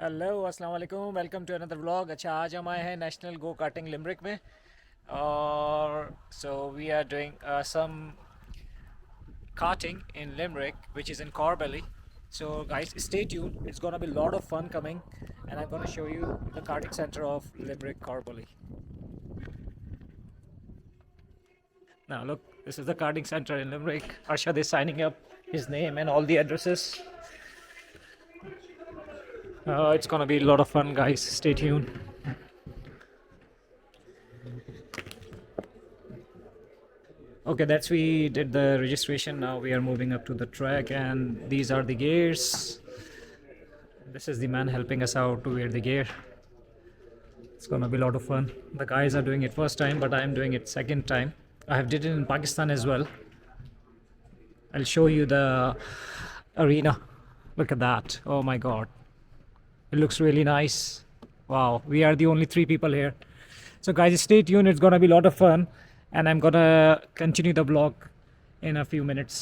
Hello अस्सलाम वालेकुम welcome to another vlog. अच्छा, आज हम आए हैं नेशनल गो कार्टिंग लिमरिक में और so we are doing some karting in Limerick, which is in Corbally. So guys, stay tuned. It's gonna be a lot of fun coming, and I'm gonna show you the karting center of Limerick, Corbally. Now look, this is the karting center in Limerick. Arshad is signing up his name and all the addresses. It's gonna be a lot of fun, guys. Stay tuned. Okay, that's we did the registration. Now we are moving up to the track, and these are the gears. This is the man helping us out to wear the gear. It's gonna be a lot of fun. The guys are doing it first time, but I am doing it second time. I have did it in Pakistan as well. I'll show you the arena. Look at that. Oh my god. It looks really nice. Wow, we are the only three people here. So guys, stay tuned. It's gonna be a lot of fun, and I'm gonna continue the vlog in a few minutes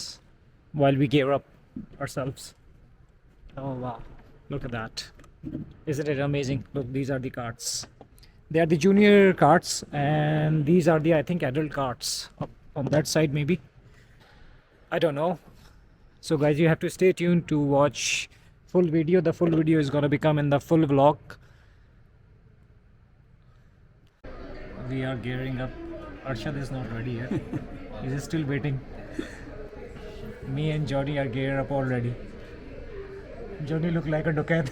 while we gear up ourselves. Oh wow, look at that. Isn't it amazing? Look, these are the carts. They are the junior carts, and these are the, I think, adult carts up on that side maybe. I don't know. So guys, you have to stay tuned to watch full video. The full video is gonna become in the full vlog. We are gearing up. Arshad is not ready yet. He's still waiting. Me and Johnny are geared up already. Johnny look like a ducat.